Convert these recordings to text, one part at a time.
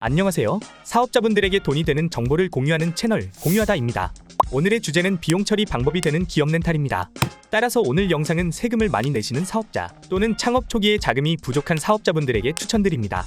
안녕하세요. 사업자분들에게 돈이 되는 정보를 공유하는 채널 공유하다입니다. 오늘의 주제는 비용 처리 방법이 되는 기업 렌탈입니다. 따라서 오늘 영상은 세금을 많이 내시는 사업자 또는 창업 초기에 자금이 부족한 사업자분들에게 추천드립니다.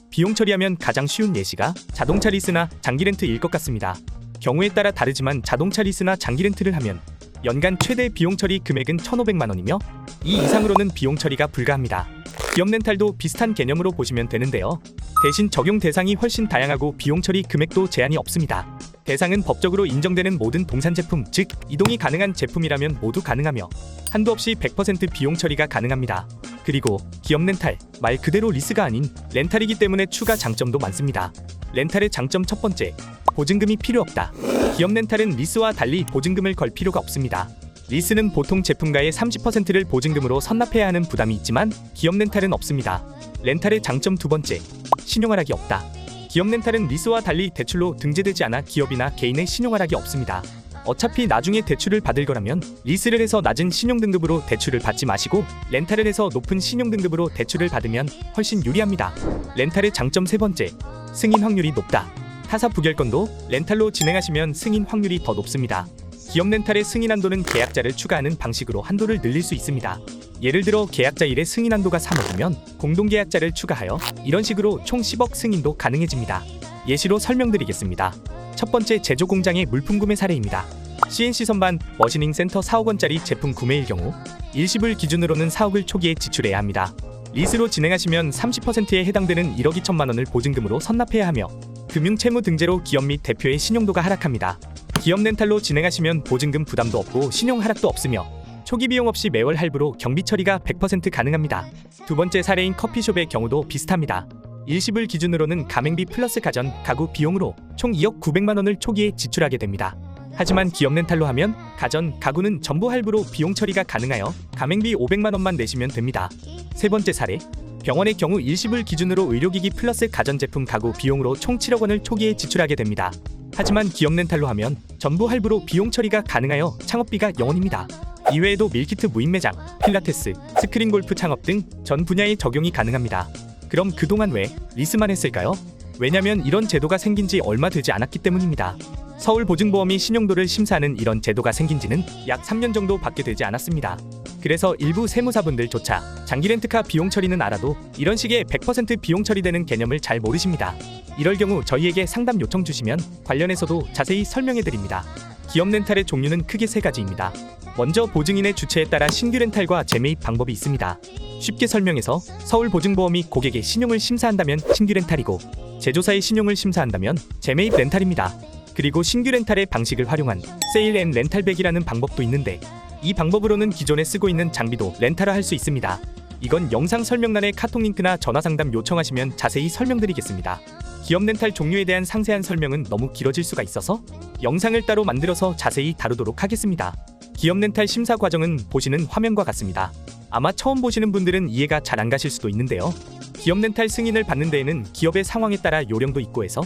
비용 처리하면 가장 쉬운 예시가 자동차 리스나 장기 렌트일 것 같습니다. 경우에 따라 다르지만 자동차 리스나 장기 렌트를 하면 연간 최대 비용 처리 금액은 1,500만 원이며 이 이상으로는 비용 처리가 불가합니다. 기업 렌탈도 비슷한 개념으로 보시면 되는데요. 대신 적용 대상이 훨씬 다양하고 비용 처리 금액도 제한이 없습니다. 대상은 법적으로 인정되는 모든 동산 제품, 즉 이동이 가능한 제품이라면 모두 가능하며 한도 없이 100% 비용 처리가 가능합니다. 그리고 기업 렌탈, 말 그대로 리스가 아닌 렌탈이기 때문에 추가 장점도 많습니다. 렌탈의 장점 첫 번째, 보증금이 필요 없다. 기업 렌탈은 리스와 달리 보증금을 걸 필요가 없습니다. 리스는 보통 제품가의 30%를 보증금으로 선납해야 하는 부담이 있지만 기업 렌탈은 없습니다. 렌탈의 장점 두 번째, 신용하락이 없다. 기업 렌탈은 리스와 달리 대출로 등재되지 않아 기업이나 개인의 신용하락이 없습니다. 어차피 나중에 대출을 받을 거라면 리스를 해서 낮은 신용등급으로 대출을 받지 마시고 렌탈을 해서 높은 신용등급으로 대출을 받으면 훨씬 유리합니다. 렌탈의 장점 세 번째, 승인 확률이 높다. 타사 부결건도 렌탈로 진행하시면 승인 확률이 더 높습니다. 기업 렌탈의 승인 한도는 계약자를 추가하는 방식으로 한도를 늘릴 수 있습니다. 예를 들어 계약자 1의 승인 한도가 3억이면 공동계약자를 추가하여 이런 식으로 총 10억 승인도 가능해집니다. 예시로 설명드리겠습니다. 첫 번째, 제조 공장의 물품 구매 사례입니다. CNC 선반, 머시닝 센터 4억 원짜리 제품 구매일 경우 일시불 기준으로는 4억을 초기에 지출해야 합니다. 리스로 진행하시면 30%에 해당되는 1억 2천만 원을 보증금으로 선납해야 하며 금융채무 등재로 기업 및 대표의 신용도가 하락합니다. 기업 렌탈로 진행하시면 보증금 부담도 없고 신용 하락도 없으며 초기 비용 없이 매월 할부로 경비 처리가 100% 가능합니다. 두 번째 사례인 커피숍의 경우도 비슷합니다. 일시불 기준으로는 가맹비 플러스 가전, 가구 비용으로 총 2억 900만 원을 초기에 지출하게 됩니다. 하지만 기업 렌탈로 하면 가전, 가구는 전부 할부로 비용 처리가 가능하여 가맹비 500만 원만 내시면 됩니다. 세 번째 사례, 병원의 경우 일시불 기준으로 의료기기 플러스 가전제품 가구 비용으로 총 7억 원을 초기에 지출하게 됩니다. 하지만 기업 렌탈로 하면 전부 할부로 비용 처리가 가능하여 창업비가 0원입니다. 이외에도 밀키트 무인 매장, 필라테스, 스크린 골프 창업 등 전 분야에 적용이 가능합니다. 그럼 그동안 왜 리스만 했을까요? 왜냐면 이런 제도가 생긴 지 얼마 되지 않았기 때문입니다. 서울보증보험이 신용도를 심사하는 이런 제도가 생긴 지는 약 3년 정도 밖에 되지 않았습니다. 그래서 일부 세무사분들조차 장기 렌트카 비용 처리는 알아도 이런 식의 100% 비용 처리되는 개념을 잘 모르십니다. 이럴 경우 저희에게 상담 요청 주시면 관련해서도 자세히 설명해드립니다. 기업 렌탈의 종류는 크게 세 가지입니다. 먼저 보증인의 주체에 따라 신규 렌탈과 재매입 방법이 있습니다. 쉽게 설명해서 서울보증보험이 고객의 신용을 심사한다면 신규 렌탈이고 제조사의 신용을 심사한다면 재매입 렌탈입니다. 그리고 신규 렌탈의 방식을 활용한 세일 앤 렌탈백이라는 방법도 있는데 이 방법으로는 기존에 쓰고 있는 장비도 렌탈화할 수 있습니다. 이건 영상 설명란에 카톡 링크나 전화 상담 요청하시면 자세히 설명드리겠습니다. 기업 렌탈 종류에 대한 상세한 설명은 너무 길어질 수가 있어서 영상을 따로 만들어서 자세히 다루도록 하겠습니다. 기업 렌탈 심사 과정은 보시는 화면과 같습니다. 아마 처음 보시는 분들은 이해가 잘 안 가실 수도 있는데요. 기업 렌탈 승인을 받는 데에는 기업의 상황에 따라 요령도 있고 해서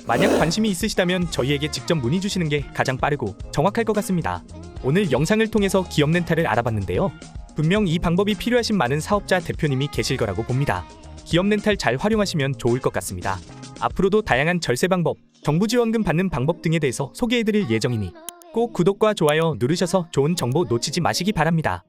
만약 관심이 있으시다면 저희에게 직접 문의 주시는 게 가장 빠르고 정확할 것 같습니다. 오늘 영상을 통해서 기업 렌탈을 알아봤는데요. 분명 이 방법이 필요하신 많은 사업자 대표님이 계실 거라고 봅니다. 기업 렌탈 잘 활용하시면 좋을 것 같습니다. 앞으로도 다양한 절세 방법, 정부 지원금 받는 방법 등에 대해서 소개해드릴 예정이니 꼭 구독과 좋아요 누르셔서 좋은 정보 놓치지 마시기 바랍니다.